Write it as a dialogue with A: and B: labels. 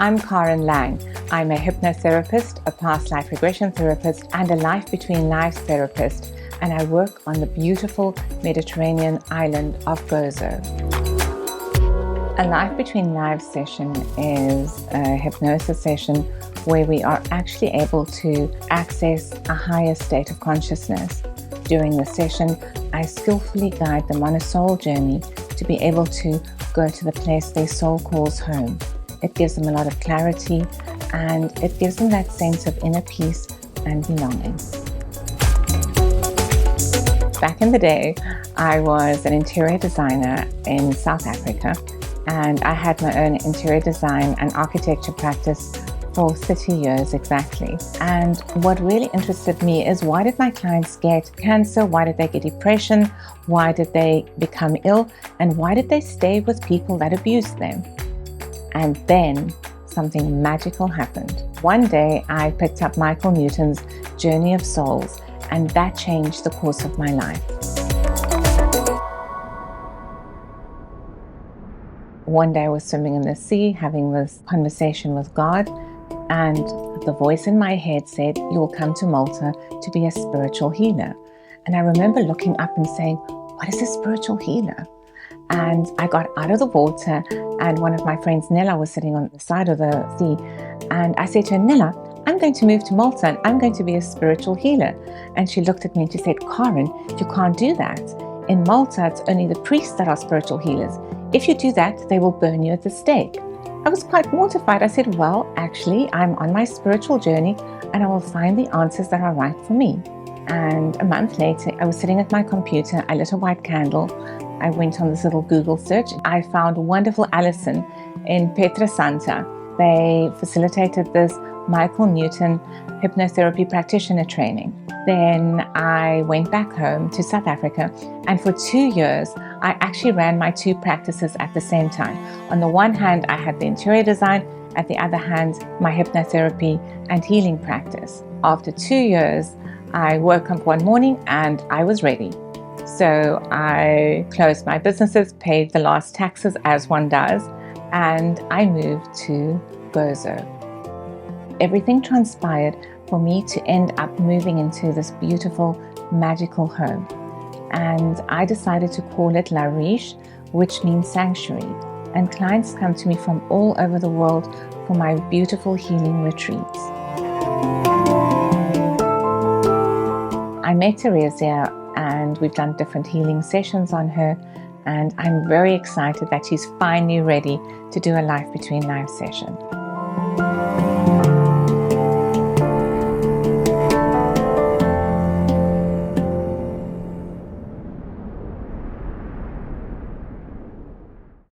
A: I'm Karin Laing. I'm a hypnotherapist, a past life regression therapist, and a Life Between Lives therapist, and I work on the beautiful Mediterranean island of Gozo. A Life Between Lives session is a hypnosis session where we are actually able to access a higher state of consciousness. During the session, I skillfully guide them on a soul journey to be able to go to the place their soul calls home. It gives them a lot of clarity and it gives them that sense of inner peace and belonging. Back in the day, I was an interior designer in South Africa, and I had my own interior design and architecture practice for 30 years exactly. And what really interested me is, why did my clients get cancer? Why did they get depression? Why did they become ill? And why did they stay with people that abused them? And then something magical happened. One day I picked up Michael Newton's Journey of Souls, and that changed the course of my life. One day I was swimming in the sea, having this conversation with God, and the voice in my head said, "You will come to Malta to be a spiritual healer." And I remember looking up and saying, "What is a spiritual healer?" And I got out of the water, and one of my friends, Nella, was sitting on the side of the sea. And I said to her, "Nella, I'm going to move to Malta and I'm going to be a spiritual healer." And she looked at me and she said, "Karin, you can't do that. In Malta, it's only the priests that are spiritual healers. If you do that, they will burn you at the stake." I was quite mortified. I said, "Well, actually, I'm on my spiritual journey and I will find the answers that are right for me." And a month later, I was sitting at my computer. I lit a white candle. I went on this little Google search. I found wonderful Alison in Pietrasanta. They facilitated this Michael Newton hypnotherapy practitioner training. Then I went back home to South Africa, and for 2 years, I actually ran my two practices at the same time. On the one hand, I had the interior design, at the other hand, my hypnotherapy and healing practice. After 2 years, I woke up one morning and I was ready. So I closed my businesses, paid the last taxes as one does, and I moved to Gozo. Everything transpired for me to end up moving into this beautiful, magical home. And I decided to call it La Riche, which means sanctuary. And clients come to me from all over the world for my beautiful healing retreats. I met Teresia and we've done different healing sessions on her. And I'm very excited that she's finally ready to do a Life Between Lives session.